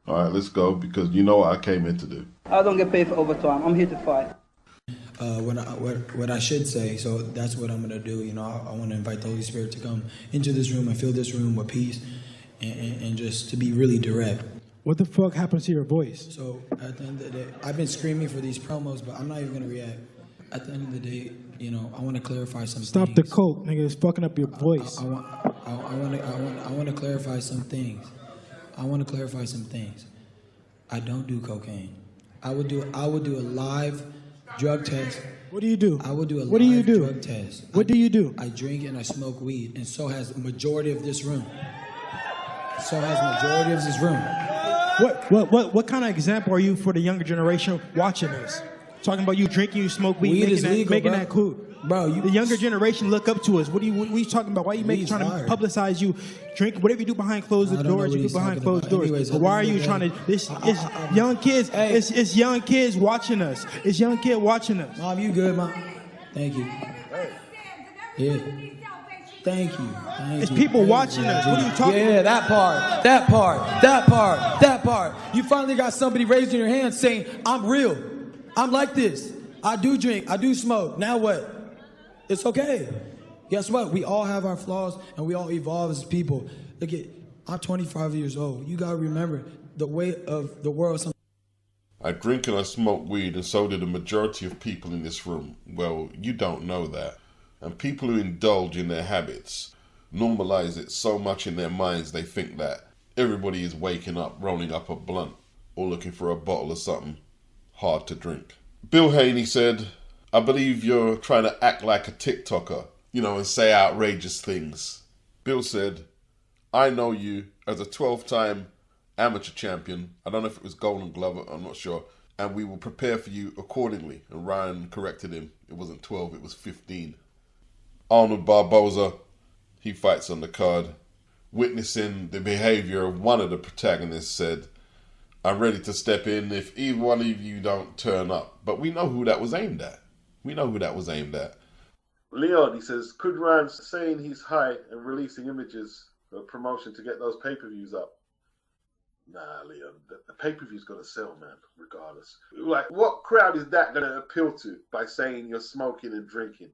All right, let's go, because you know what I came in to do. I don't get paid for overtime. I'm here to fight. What I should say, so that's what I'm going to do. You know, I want to invite the Holy Spirit to come into this room and fill this room with peace and just to be really direct. What the fuck happened to your voice? So at the end of the day, I've been screaming for these promos, but I'm not even going to react. At the end of the day, you know, I want to clarify some Stop things. the coke, nigga. It's fucking up your voice. I want to clarify some things. I want to clarify some things. I don't do cocaine. I would do a live drug test. What do you do? I would do a what do you live do? drug test. What do you do? I drink and I smoke weed, and so has the majority of this room. So has the majority of this room. What kind of example are you for the younger generation watching this? Talking about you drinking, you smoke weed, Weed is legal, making bro. that cool. Bro, The younger generation look up to us. What are you talking about? Why are you Weed's trying to hard. publicize you drink? Whatever you do behind closed I don't know doors, what you do he's behind talking closed about. doors. Anyways, But why are at the you end trying of to? the This day- is young kids. Hey. It's young kids watching us. It's young kid watching us. Mom, you good, Mom? Thank you. Yeah. Thank you. It's people watching us. What are you talking Yeah, that part. You finally got somebody raising your hand saying, I'm real. I'm like this. I do drink. I do smoke. Now what? It's okay. Guess what? We all have our flaws and we all evolve as people. Look at, I'm 25 years old. You got to remember the weight of the world. I drink and I smoke weed, and so do the majority of people in this room. Well, you don't know that. And people who indulge in their habits normalize it so much in their minds they think that everybody is waking up, rolling up a blunt, or looking for a bottle of something hard to drink. Bill Haney said, I believe you're trying to act like a TikToker, and say outrageous things. Bill said, I know you as a 12-time amateur champion. I don't know if it was Golden Glover, I'm not sure. And we will prepare for you accordingly. And Ryan corrected him. It wasn't 12, it was 15. Arnold Barboza, he fights on the card. Witnessing the behavior of one of the protagonists, said, I'm ready to step in if either one of you don't turn up. But we know who that was aimed at. Leon, he says, could Ryan saying he's high and releasing images for promotion to get those pay-per-views up? Nah, Leon, the pay-per-view's got to sell, man, regardless. Like, what crowd is that going to appeal to by saying you're smoking and drinking?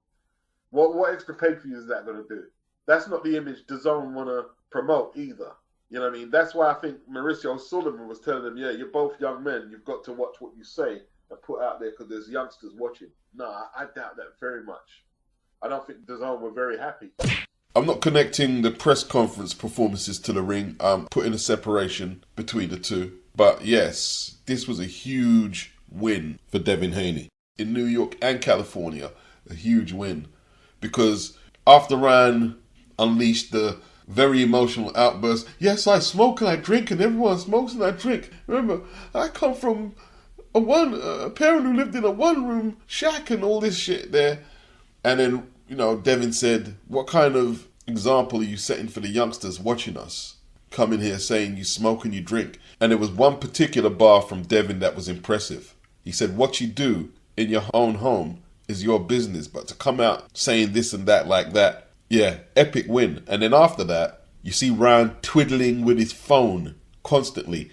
What extra pay-per-view is that going to do? That's not the image DAZN want to promote either. You know what I mean? That's why I think Mauricio Sullivan was telling them, yeah, you're both young men. You've got to watch what you say and put out there because there's youngsters watching. Nah, I doubt that very much. I don't think DAZN were very happy. I'm not connecting the press conference performances to the ring. I'm putting a separation between the two. But yes, this was a huge win for Devin Haney. In New York and California, a huge win. Because after Ryan unleashed the very emotional outburst, yes, I smoke and I drink and everyone smokes and I drink. Remember, I come from a parent who lived in a one-room shack and all this shit there. And then, Devin said, what kind of example are you setting for the youngsters watching us? Coming here saying you smoke and you drink. And there was one particular bar from Devin that was impressive. He said, what you do in your own home is your business, but to come out saying this and that like that, yeah, epic win. And then after that, you see Ryan twiddling with his phone constantly,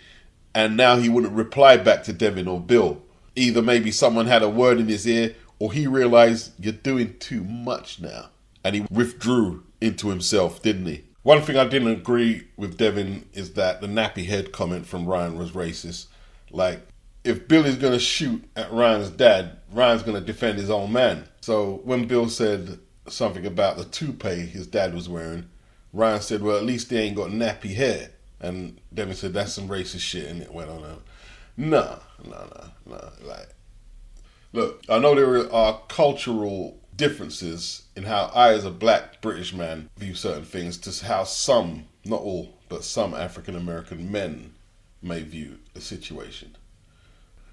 and now he wouldn't reply back to Devin or Bill. Either maybe someone had a word in his ear, or he realized you're doing too much now, and he withdrew into himself, didn't he? One thing I didn't agree with Devin is that the nappy head comment from Ryan was racist. Like, if Bill is going to shoot at Ryan's dad, Ryan's going to defend his own man. So when Bill said something about the toupee his dad was wearing, Ryan said, well, at least they ain't got nappy hair. And Devin said, that's some racist shit, and it went on. No. Like, look, I know there are cultural differences in how I, as a black British man, view certain things to how some, not all, but some African American men may view the situation.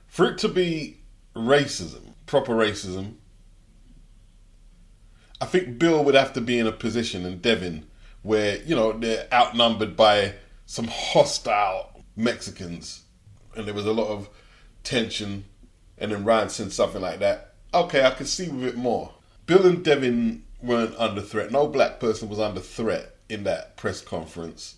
For it to be racism, proper racism, I think Bill would have to be in a position, and Devin, where, they're outnumbered by some hostile Mexicans, and there was a lot of tension, and then Ryan said something like that. Okay, I could see with it more. Bill and Devin weren't under threat. No black person was under threat in that press conference.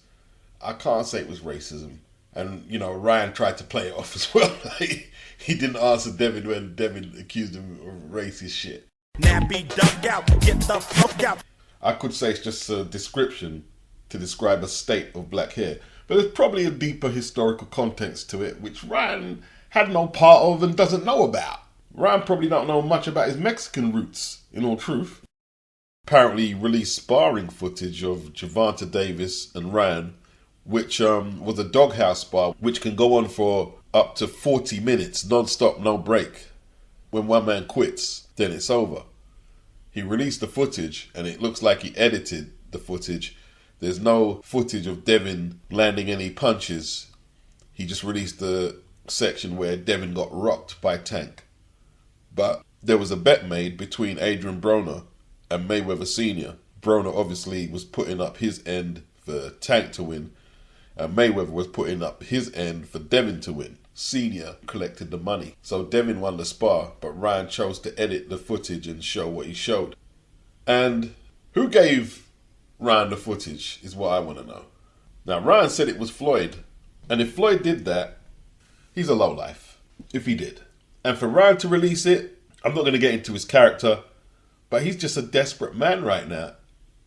I can't say it was racism. And, you know, Ryan tried to play it off as well. He didn't answer Devin when Devin accused him of racist shit. Nappy duck out, get the fuck out. I could say it's just a description to describe a state of black hair. But there's probably a deeper historical context to it, which Ryan had no part of and doesn't know about. Ryan probably don't know much about his Mexican roots, in all truth. Apparently he released sparring footage of Gervonta Davis and Ryan, which was a doghouse spar, which can go on for up to 40 minutes, non-stop, no break. When one man quits, then it's over. He released the footage, and it looks like he edited the footage. There's no footage of Devin landing any punches. He just released the section where Devin got rocked by Tank. But there was a bet made between Adrian Broner and Mayweather Sr. Broner obviously was putting up his end for Tank to win, and Mayweather was putting up his end for Devin to win. Senior collected the money. So Devin won the spar, but Ryan chose to edit the footage and show what he showed. And who gave Ryan the footage is what I want to know. Now, Ryan said it was Floyd. And if Floyd did that, he's a lowlife. If he did. And for Ryan to release it, I'm not going to get into his character, but he's just a desperate man right now.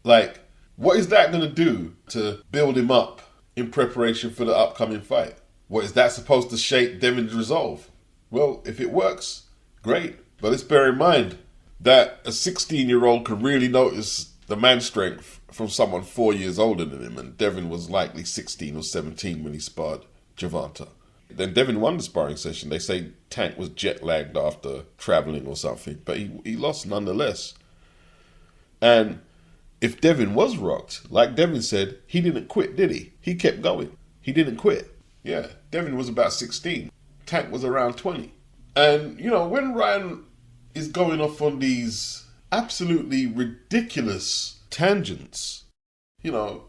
Like, what is that going to do to build him up in preparation for the upcoming fight? What is that supposed to shape Devin's resolve? Well, if it works, great. But let's bear in mind that a 16-year-old can really notice the man strength from someone 4 years older than him. And Devin was likely 16 or 17 when he sparred Gervonta. Then Devin won the sparring session. They say Tank was jet-lagged after traveling or something. But he lost nonetheless. And if Devin was rocked, like Devin said, he didn't quit, did he? He kept going. He didn't quit. Yeah, Devin was about 16. Tank was around 20. And, you know, when Ryan is going off on these absolutely ridiculous tangents, you know,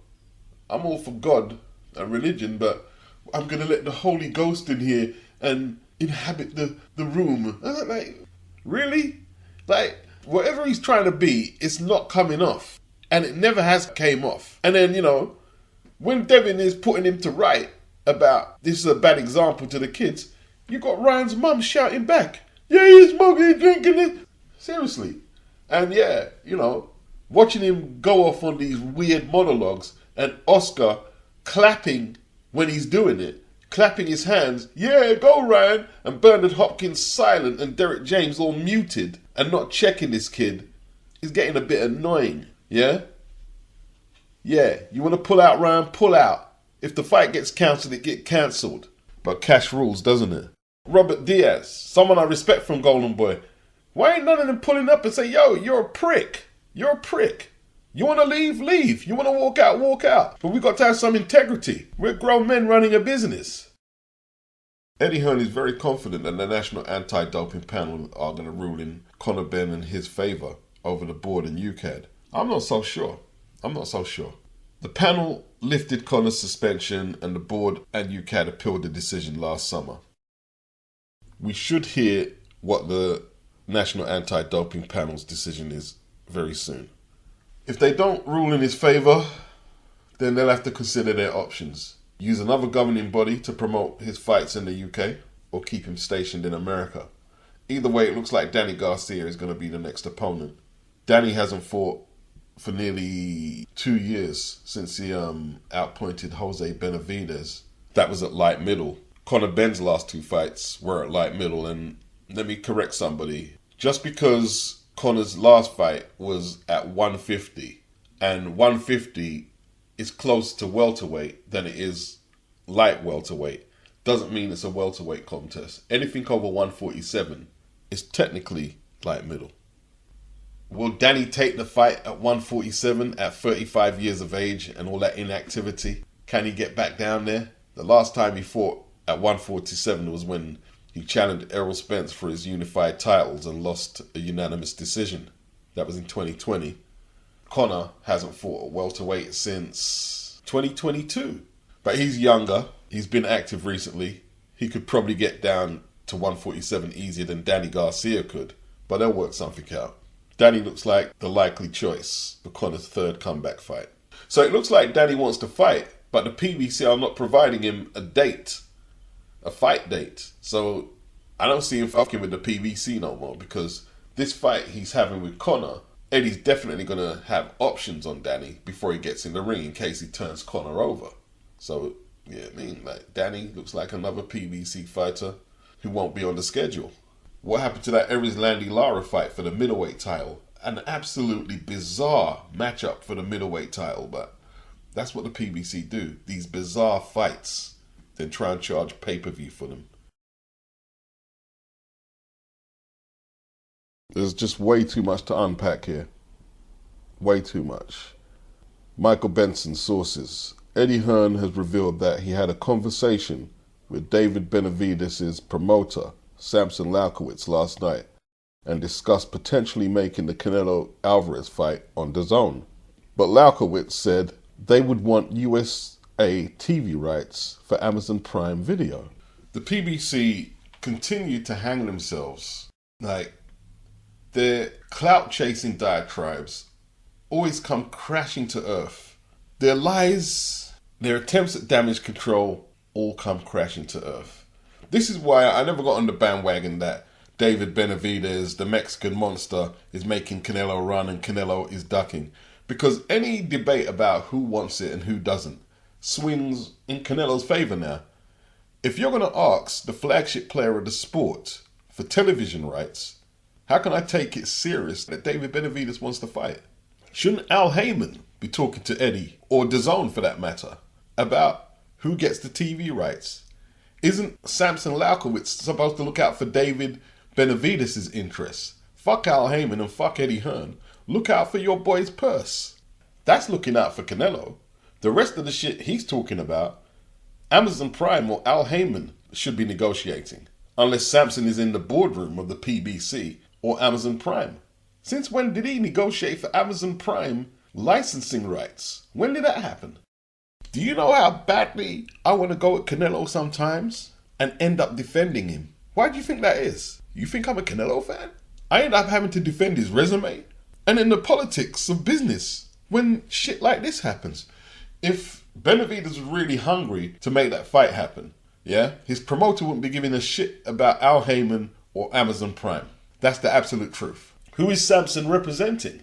I'm all for God and religion, but I'm going to let the Holy Ghost in here and inhabit the room. Like, really? Like, whatever he's trying to be, it's not coming off. And it never has came off. And then, you know, when Devin is putting him to right about this is a bad example to the kids, you got Ryan's mum shouting back, yeah, he's smoking, he's drinking it. Seriously. And yeah, you know, watching him go off on these weird monologues and Oscar clapping when he's doing it, clapping his hands, yeah, go Ryan, and Bernard Hopkins silent and Derek James all muted and not checking this kid is getting a bit annoying, yeah? Yeah, you want to pull out, Ryan, pull out. If the fight gets cancelled, it gets cancelled. But cash rules, doesn't it? Robert Diaz, someone I respect from Golden Boy. Why ain't none of them pulling up and say, yo, you're a prick. You're a prick. You want to leave? Leave. You want to walk out? Walk out. But we got to have some integrity. We're grown men running a business. Eddie Hearn is very confident that the National Anti-Doping Panel are going to rule in Conor Benn in his favour over the board and UCAD. I'm not so sure. The panel lifted Conor's suspension and the board and UCAD appealed the decision last summer. We should hear what the National Anti-Doping Panel's decision is very soon. If they don't rule in his favour, then they'll have to consider their options. Use another governing body to promote his fights in the UK or keep him stationed in America. Either way, it looks like Danny Garcia is going to be the next opponent. Danny hasn't fought for nearly 2 years since he outpointed Jose Benavidez. That was at light middle. Conor Benn's last 2 fights were at light middle, and let me correct somebody. Just because Conor's last fight was at 150, and 150 is close to welterweight than it is light welterweight, doesn't mean it's a welterweight contest. Anything over 147 is technically light middle. Will Danny take the fight at 147 at 35 years of age and all that inactivity? Can he get back down there? The last time he fought at 147 was when he challenged Errol Spence for his unified titles and lost a unanimous decision. That was in 2020. Conor hasn't fought at welterweight since 2022. But he's younger. He's been active recently. He could probably get down to 147 easier than Danny Garcia could. But they'll work something out. Danny looks like the likely choice for Conor's third comeback fight. So it looks like Danny wants to fight, But the PBC are not providing him a date, a fight date. So I don't see him fucking with the PBC no more, because this fight he's having with Conor, Eddie's definitely going to have options on Danny before he gets in the ring in case he turns Conor over. So, yeah, I mean, like, Danny looks like another PBC fighter who won't be on the schedule. What happened to that Erislandy Lara fight for the middleweight title? An absolutely bizarre matchup for the middleweight title, but that's what the PBC do. These bizarre fights, then try and charge pay-per-view for them. There's just way too much to unpack here. Way too much. Michael Benson's sources. Eddie Hearn has revealed that he had a conversation with David Benavidez' promoter, Sampson Lewkewitz, last night and discussed potentially making the Canelo Alvarez fight on DAZN. But Lewkewitz said they would want USA TV rights for Amazon Prime Video. The PBC continue to hang themselves. Like, their clout-chasing diatribes always come crashing to earth. Their lies, their attempts at damage control all come crashing to earth. This is why I never got on the bandwagon that David Benavidez, the Mexican monster, is making Canelo run and Canelo is ducking. Because any debate about who wants it and who doesn't swings in Canelo's favor now. If you're going to ask the flagship player of the sport for television rights, how can I take it serious that David Benavidez wants to fight? Shouldn't Al Heyman be talking to Eddie, or DAZN for that matter, about who gets the TV rights? Isn't Sampson Lewkewitz supposed to look out for David Benavidez' interests? Fuck Al Heyman and fuck Eddie Hearn. Look out for your boy's purse. That's looking out for Canelo. The rest of the shit he's talking about, Amazon Prime or Al Heyman should be negotiating. Unless Sampson is in the boardroom of the PBC or Amazon Prime. Since when did he negotiate for Amazon Prime licensing rights? When did that happen? Do you know how badly I want to go at Canelo sometimes and end up defending him? Why do you think that is? You think I'm a Canelo fan? I end up having to defend his resume. And in the politics of business, when shit like this happens. If Benavidez was really hungry to make that fight happen, yeah, his promoter wouldn't be giving a shit about Al Heyman or Amazon Prime. That's the absolute truth. Who is Sampson representing?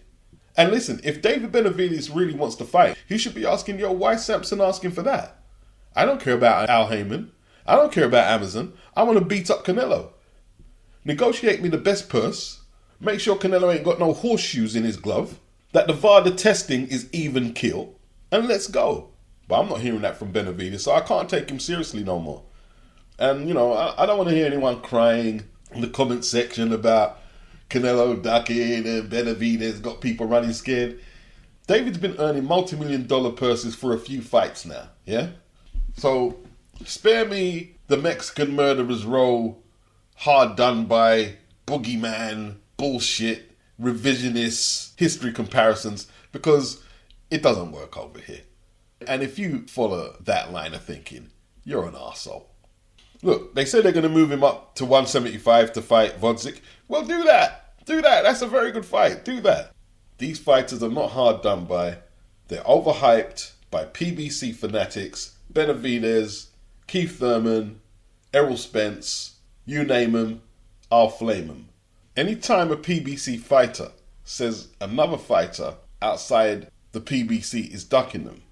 And listen, if David Benavidez really wants to fight, he should be asking, yo, why is Sampson asking for that? I don't care about Al Heyman. I don't care about Amazon. I want to beat up Canelo. Negotiate me the best purse. Make sure Canelo ain't got no horseshoes in his glove. That the VADA testing is even kill. And let's go. But I'm not hearing that from Benavidez, so I can't take him seriously no more. And, you know, I don't want to hear anyone crying in the comment section about Canelo ducking and Benavidez got people running scared. David's been earning multi-million-dollar purses for a few fights now, yeah? So, spare me the Mexican murderer's row, hard done by, boogeyman, bullshit, revisionist, history comparisons, because it doesn't work over here. And if you follow that line of thinking, you're an arsehole. Look, they say they're going to move him up to 175 to fight Vodzik. Well, do that. Do that. That's a very good fight. Do that. These fighters are not hard done by. They're overhyped by PBC fanatics, Benavidez, Keith Thurman, Errol Spence, you name them, I'll flame them. Anytime a PBC fighter says another fighter outside the PBC is ducking them,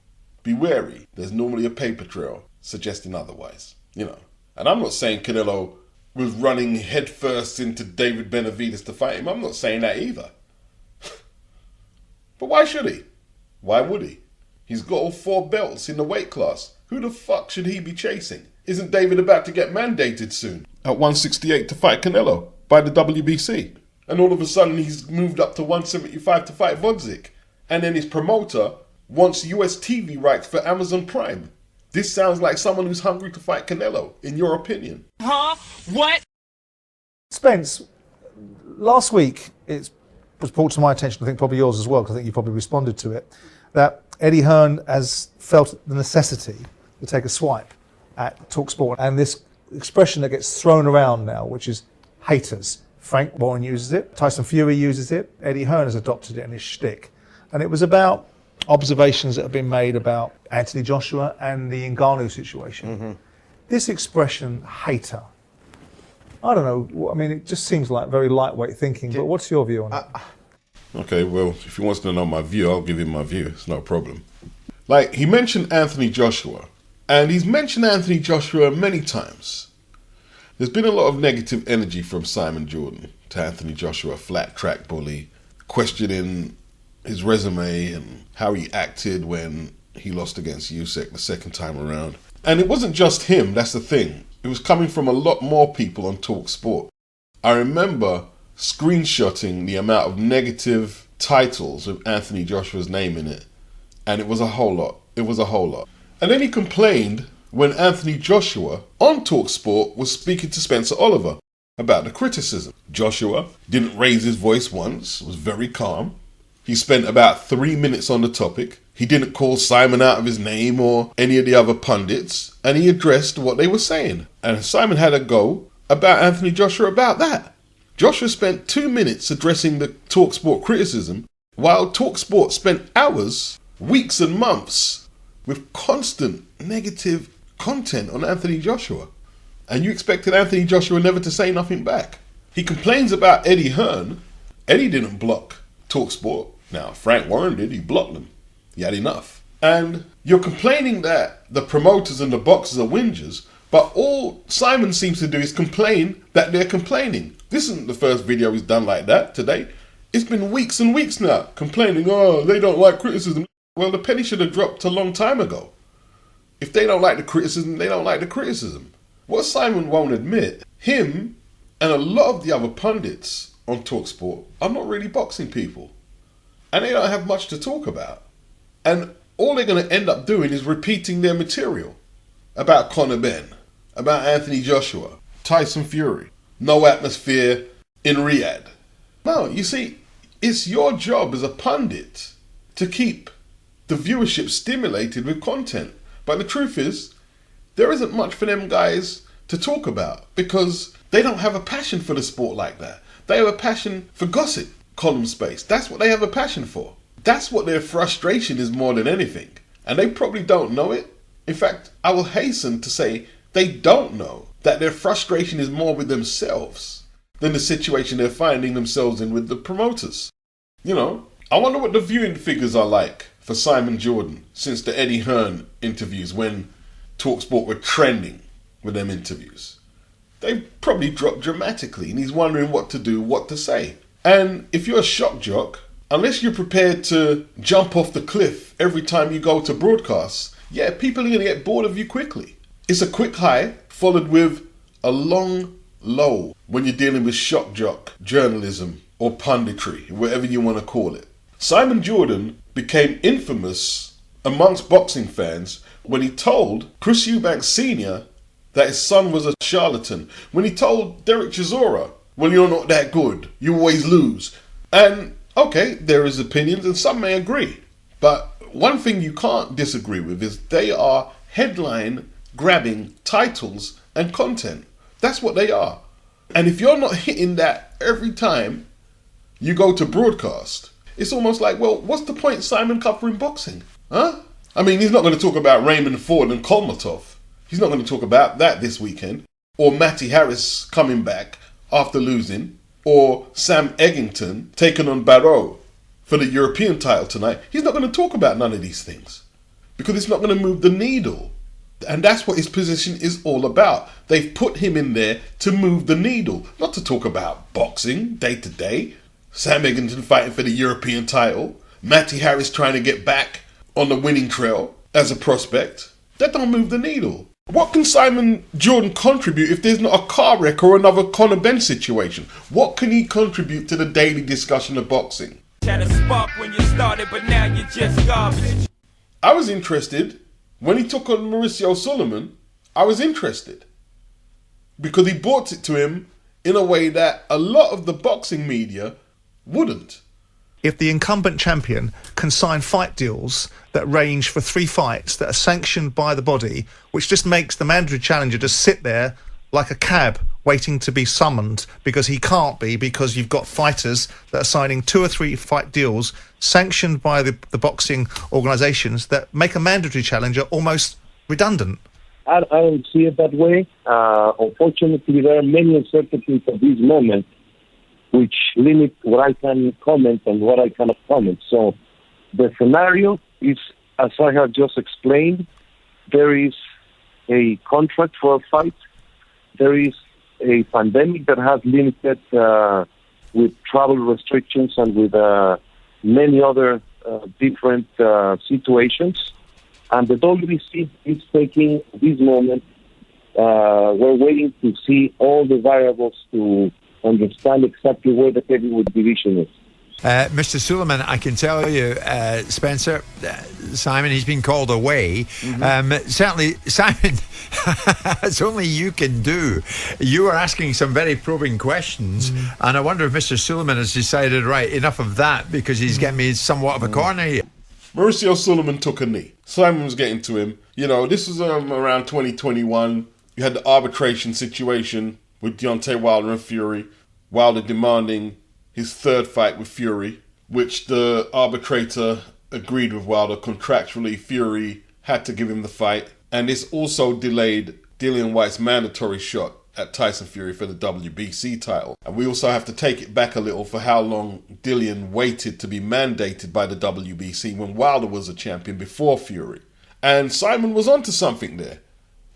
be wary. There's normally a paper trail suggesting otherwise, you know. And I'm not saying Canelo was running headfirst into David Benavidez to fight him. I'm not saying that either. But why should he? Why would he? He's got all 4 belts in the weight class. Who the fuck should he be chasing? Isn't David about to get mandated soon at 168 to fight Canelo by the WBC? And all of a sudden he's moved up to 175 to fight Vodzik. And then his promoter wants US TV rights for Amazon Prime. This sounds like someone who's hungry to fight Canelo, in your opinion. Huh? What? Spence, last week it was brought to my attention, I think probably yours as well, because I think you probably responded to it, that Eddie Hearn has felt the necessity to take a swipe at TalkSport. And this expression that gets thrown around now, which is haters. Frank Warren uses it, Tyson Fury uses it, Eddie Hearn has adopted it in his shtick. And it was about observations that have been made about Anthony Joshua and the Ngannou situation. This expression, hater, I don't know, I mean, it just seems like very lightweight thinking, but what's your view on it? Okay, well, if he wants to know my view, I'll give him my view. It's no problem. Like, he mentioned Anthony Joshua, and he's mentioned Anthony Joshua many times. There's been a lot of negative energy from Simon Jordan to Anthony Joshua, flat track bully, questioning his resume and how he acted when he lost against Usyk the second time around. And it wasn't just him, that's the thing. It was coming from a lot more people on TalkSport. I remember screenshotting the amount of negative titles with Anthony Joshua's name in it, and it was a whole lot. It was a whole lot. And then he complained when Anthony Joshua on TalkSport was speaking to Spencer Oliver about the criticism. Joshua didn't raise his voice once, was very calm. He spent about 3 minutes on the topic. He didn't call Simon out of his name or any of the other pundits, and he addressed what they were saying. And Simon had a go about Anthony Joshua about that. Joshua spent 2 minutes addressing the TalkSport criticism, while TalkSport spent hours, weeks and months with constant negative content on Anthony Joshua. And you expected Anthony Joshua never to say nothing back. He complains about Eddie Hearn. Eddie didn't block TalkSport. Now, Frank Warren did. He blocked them. He had enough. And you're complaining that the promoters and the boxers are whingers, but all Simon seems to do is complain that they're complaining. This isn't the first video he's done like that today. It's been weeks and weeks now, complaining, oh, they don't like criticism. Well, the penny should have dropped a long time ago. If they don't like the criticism, they don't like the criticism. What Simon won't admit, him and a lot of the other pundits on TalkSport are not really boxing people. And they don't have much to talk about. And all they're going to end up doing is repeating their material about Conor BENN, about Anthony Joshua, Tyson Fury, no atmosphere in Riyadh. No, you see, it's your job as a pundit to keep the viewership stimulated with content. But the truth is, there isn't much for them guys to talk about because they don't have a passion for the sport like that. They have a passion for gossip, column space. That's what they have a passion for. That's what their frustration is more than anything. And they probably don't know it. In fact, I will hasten to say they don't know that their frustration is more with themselves than the situation they're finding themselves in with the promoters. You know, I wonder what the viewing figures are like for Simon Jordan since the Eddie Hearn interviews when TalkSport were trending with them interviews. They've probably dropped dramatically and he's wondering what to do, what to say. And if you're a shock jock, unless you're prepared to jump off the cliff every time you go to broadcasts, yeah, people are going to get bored of you quickly. It's a quick high followed with a long low when you're dealing with shock jock journalism or punditry, whatever you want to call it. Simon Jordan became infamous amongst boxing fans when he told Chris Eubanks Sr. that his son was a charlatan. When he told Derek Chisora, well, you're not that good, you always lose. And okay, there is opinions and some may agree. But one thing you can't disagree with is they are headline grabbing titles and content. That's what they are. And if you're not hitting that every time you go to broadcast, it's almost like, well, what's the point Simon covering boxing? Huh? I mean, he's not going to talk about Raymond Ford and Kolmatov. He's not going to talk about that this weekend. Or Matty Harris coming back after losing. Or Sam Eggington taking on Barrow for the European title tonight. He's not going to talk about none of these things because it's not going to move the needle. And that's what his position is all about. They've put him in there to move the needle, not to talk about boxing day to day. Sam Eggington fighting for the European title. Matty Harris trying to get back on the winning trail as a prospect. That don't move the needle. What can Simon Jordan contribute if there's not a car wreck or another Conor BENN situation? What can he contribute to the daily discussion of boxing? Had a spark when you started, but now you're just garbage. I was interested when he took on Mauricio Sulaiman. I was interested because he brought it to him in a way that a lot of the boxing media wouldn't. If the incumbent champion can sign fight deals that range for 3 fights that are sanctioned by the body, which just makes the mandatory challenger just sit there like a cab waiting to be summoned because he can't be, because you've got fighters that are signing 2 or 3 fight deals sanctioned by the boxing organisations that make a mandatory challenger almost redundant? I don't see it that way. Unfortunately, there are many uncertainties at this moment which limit what I can comment and what I cannot comment. So the scenario is, as I have just explained, there is a contract for a fight. There is a pandemic that has limited with travel restrictions and with many other different situations. And the WBC is taking this moment. We're waiting to see all the variables to understand exactly where the heavyweight division is. Mr. Suleiman, I can tell you, Spencer, Simon, he's been called away. Certainly, Simon, it's only you can do. You are asking some very probing questions, and I wonder if Mr. Suleiman has decided, right, enough of that, because he's getting me somewhat of a corner here. Mauricio Suleiman took a knee. Simon was getting to him. You know, this was around 2021. You had the arbitration situation with Deontay Wilder and Fury. Wilder demanding his third fight with Fury, which the arbitrator agreed with Wilder contractually. Fury had to give him the fight. And this also delayed Dillian White's mandatory shot at Tyson Fury for the WBC title. And we also have to take it back a little for how long Dillian waited to be mandated by the WBC when Wilder was a champion before Fury. And Simon was onto something there.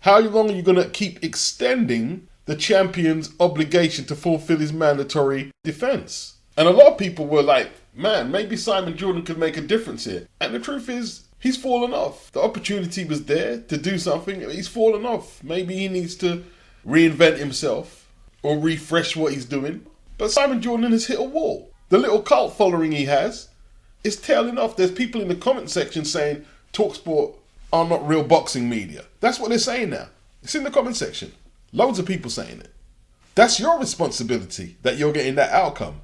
How long are you going to keep extending the champion's obligation to fulfill his mandatory defense? And a lot of people were like, man, maybe Simon Jordan could make a difference here. And the truth is, he's fallen off. The opportunity was there to do something. He's fallen off. Maybe he needs to reinvent himself or refresh what he's doing. But Simon Jordan has hit a wall. The little cult following he has is tailing off. There's people in the comment section saying TalkSport are not real boxing media. That's what they're saying now. It's in the comment section. Loads of people saying it. That's your responsibility that you're getting that outcome.